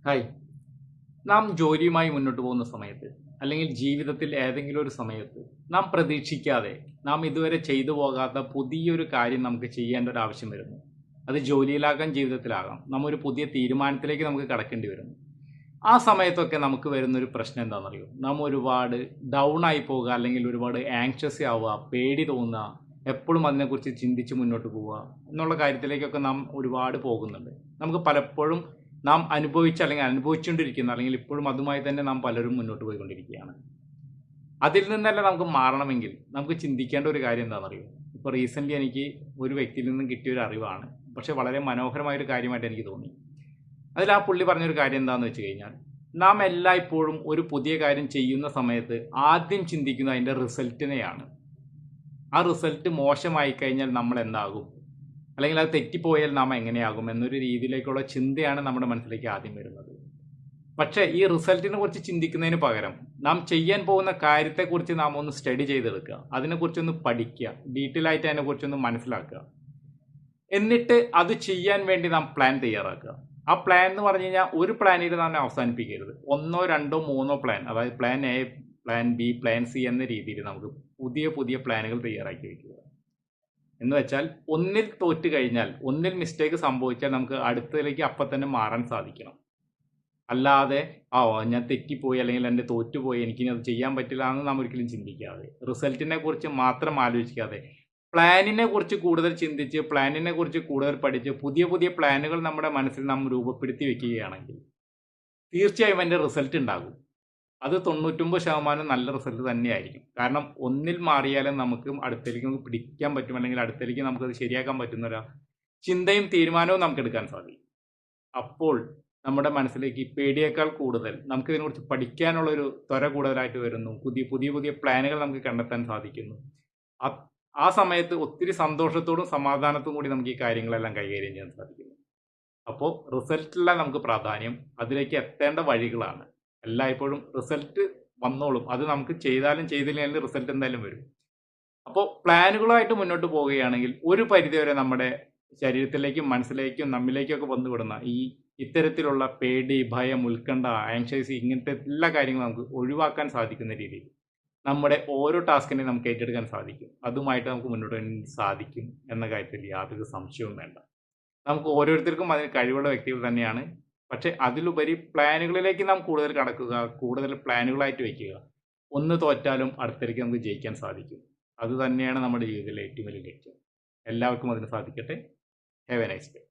Hi. നാം ജോലിയുമായി മുന്നോട്ട് പോകുന്ന സമയത്ത് അല്ലെങ്കിൽ ജീവിതത്തിൽ ഏതെങ്കിലും ഒരു സമയത്ത് നാം പ്രതീക്ഷിക്കാതെ നാം ഇതുവരെ ചെയ്തു പോകാത്ത പുതിയൊരു കാര്യം നമുക്ക് ചെയ്യേണ്ട ഒരു ആവശ്യം വരുന്നു. അത് ജോലിയിലാകാം, ജീവിതത്തിലാകാം. നാം ഒരു പുതിയ തീരുമാനത്തിലേക്ക് നമുക്ക് കടക്കേണ്ടി വരുന്നു. ആ സമയത്തൊക്കെ നമുക്ക് വരുന്നൊരു പ്രശ്നം എന്താണെന്നറിയോ? നാം ഒരുപാട് ഡൗൺ ആയി പോവുക, അല്ലെങ്കിൽ ഒരുപാട് ആങ്ഷ്യസ് ആവുക, പേടി തോന്നുക, എപ്പോഴും അതിനെക്കുറിച്ച് ചിന്തിച്ച് മുന്നോട്ട് പോവുക എന്നുള്ള കാര്യത്തിലേക്കൊക്കെ നാം ഒരുപാട് പോകുന്നുണ്ട്. നമുക്ക് പലപ്പോഴും നാം അനുഭവിച്ച അല്ലെങ്കിൽ അനുഭവിച്ചുകൊണ്ടിരിക്കുന്ന അല്ലെങ്കിൽ ഇപ്പോഴും അതുമായി തന്നെ നാം പലരും മുന്നോട്ട് പോയിക്കൊണ്ടിരിക്കുകയാണ്. അതിൽ നിന്നെല്ലാം നമുക്ക് മാറണമെങ്കിൽ നമുക്ക് ചിന്തിക്കേണ്ട ഒരു കാര്യം എന്താണെന്നറിയോ? ഇപ്പോൾ റീസെൻ്റ്ലി എനിക്ക് ഒരു വ്യക്തിയിൽ നിന്നും കിട്ടിയ ഒരു അറിവാണ്. പക്ഷേ വളരെ മനോഹരമായൊരു കാര്യമായിട്ട് എനിക്ക് തോന്നി. അതിൽ ആ പുള്ളി പറഞ്ഞൊരു കാര്യം എന്താണെന്ന് വെച്ച് കഴിഞ്ഞാൽ, നാം എല്ലായ്പ്പോഴും ഒരു പുതിയ കാര്യം ചെയ്യുന്ന സമയത്ത് ആദ്യം ചിന്തിക്കുന്നത് അതിൻ്റെ റിസൾട്ടിനെയാണ്. ആ റിസൾട്ട് മോശമായി കഴിഞ്ഞാൽ നമ്മൾ എന്താകും, അല്ലെങ്കിൽ അത് തെറ്റിപ്പോയാൽ നാം എങ്ങനെയാകും എന്നൊരു രീതിയിലേക്കുള്ള ചിന്തയാണ് നമ്മുടെ മനസ്സിലേക്ക് ആദ്യം വരുന്നത്. പക്ഷേ ഈ റിസൾട്ടിനെ കുറിച്ച് ചിന്തിക്കുന്നതിന് പകരം നാം ചെയ്യാൻ പോകുന്ന കാര്യത്തെക്കുറിച്ച് നാം ഒന്ന് സ്റ്റഡി ചെയ്തെടുക്കുക, അതിനെക്കുറിച്ചൊന്ന് പഠിക്കുക, ഡീറ്റെയിൽ ആയിട്ട് അതിനെക്കുറിച്ചൊന്ന് മനസ്സിലാക്കുക. എന്നിട്ട് അത് ചെയ്യാൻ വേണ്ടി നാം പ്ലാൻ തയ്യാറാക്കുക. ആ പ്ലാൻ എന്ന് പറഞ്ഞു കഴിഞ്ഞാൽ ഒരു പ്ലാനിൽ നാം അവസാനിപ്പിക്കരുത്. ഒന്നോ രണ്ടോ മൂന്നോ പ്ലാൻ, അതായത് plan A, plan B, plan C എന്ന രീതിയിൽ നമുക്ക് പുതിയ പുതിയ പ്ലാനുകൾ തയ്യാറാക്കി വയ്ക്കുക. എന്ന് വെച്ചാൽ ഒന്നിൽ തോറ്റ് കഴിഞ്ഞാൽ, ഒന്നിൽ മിസ്റ്റേക്ക് സംഭവിച്ചാൽ നമുക്ക് അടുത്തതിലേക്ക് അപ്പം തന്നെ മാറാൻ സാധിക്കണം. അല്ലാതെ ഞാൻ തെറ്റിപ്പോയി അല്ലെങ്കിൽ എൻ്റെ തോറ്റുപോയി, എനിക്കിനി അത് ചെയ്യാൻ പറ്റില്ല എന്ന് നാം ഒരിക്കലും ചിന്തിക്കാതെ, റിസൾട്ടിനെ കുറിച്ച് മാത്രം ആലോചിക്കാതെ പ്ലാനിനെ കുറിച്ച് കൂടുതൽ ചിന്തിച്ച്, പ്ലാനിനെ കുറിച്ച് കൂടുതൽ പഠിച്ച്, പുതിയ പുതിയ പ്ലാനുകൾ നമ്മുടെ മനസ്സിൽ നാം രൂപപ്പെടുത്തി വെക്കുകയാണെങ്കിൽ തീർച്ചയായും അതിൻ്റെ റിസൾട്ട് ഉണ്ടാകും. അത് 99% നല്ല റിസൾട്ട് തന്നെയായിരിക്കും. കാരണം ഒന്നിൽ മാറിയാലും നമുക്ക് അടുത്തേക്ക് നമുക്ക് പിടിക്കാൻ പറ്റും, അല്ലെങ്കിൽ അടുത്തേക്ക് നമുക്കത് ശരിയാക്കാൻ പറ്റുന്ന ഒരു ചിന്തയും തീരുമാനവും നമുക്ക് എടുക്കാൻ സാധിക്കും. അപ്പോൾ നമ്മുടെ മനസ്സിലേക്ക് പേടിയേക്കാൾ കൂടുതൽ നമുക്ക് ഇതിനെക്കുറിച്ച് പഠിക്കാനുള്ളൊരു ത്വര കൂടുതലായിട്ട് വരുന്നു. പുതിയ പുതിയ പുതിയ പ്ലാനുകൾ നമുക്ക് കണ്ടെത്താൻ സാധിക്കുന്നു. ആ സമയത്ത് ഒത്തിരി സന്തോഷത്തോടും സമാധാനത്തോടും കൂടി നമുക്ക് ഈ കാര്യങ്ങളെല്ലാം കൈകാര്യം ചെയ്യാൻ സാധിക്കുന്നു. അപ്പോൾ റിസൾട്ടില്ല നമുക്ക് പ്രാധാന്യം, അതിലേക്ക് എത്തേണ്ട വഴികളാണ്. എല്ലായ്പ്പോഴും റിസൾട്ട് വന്നോളും, അത് നമുക്ക് ചെയ്താലും ചെയ്തില്ലെങ്കിലും റിസൾട്ട് എന്തായാലും വരും. അപ്പോൾ പ്ലാനുകളായിട്ട് മുന്നോട്ട് പോവുകയാണെങ്കിൽ ഒരു പരിധിവരെ നമ്മുടെ ശരീരത്തിലേക്കും മനസ്സിലേക്കും നമ്മിലേക്കൊക്കെ വന്നുവിടുന്ന ഇത്തരത്തിലുള്ള പേടി, ഭയം, ഉത്കണ്ഠ, ആങ്സൈറ്റി, ഇങ്ങനത്തെ എല്ലാ കാര്യങ്ങളും നമുക്ക് ഒഴിവാക്കാൻ സാധിക്കുന്ന രീതിയിൽ നമ്മുടെ ഓരോ ടാസ്കിനെയും നമുക്ക് ഏറ്റെടുക്കാൻ സാധിക്കും. അതുമായിട്ട് നമുക്ക് മുന്നോട്ട് പോകാൻ സാധിക്കും എന്ന കാര്യത്തിൽ യാതൊരു സംശയവും വേണ്ട. നമുക്ക് ഓരോരുത്തർക്കും അതിന് കഴിവുള്ള വ്യക്തികൾ തന്നെയാണ്. പക്ഷേ അതിലുപരി പ്ലാനുകളിലേക്ക് നാം കൂടുതൽ കടക്കുക, കൂടുതൽ പ്ലാനുകളായിട്ട് വയ്ക്കുക. ഒന്ന് തോറ്റാലും അടുത്തേക്ക് നമുക്ക് ജയിക്കാൻ സാധിക്കും. അത് തന്നെയാണ് നമ്മുടെ ജീവിതത്തിലെ ഏറ്റവും വലിയ ലക്ഷ്യം. എല്ലാവർക്കും അതിന് സാധിക്കട്ടെ. Have A nice day.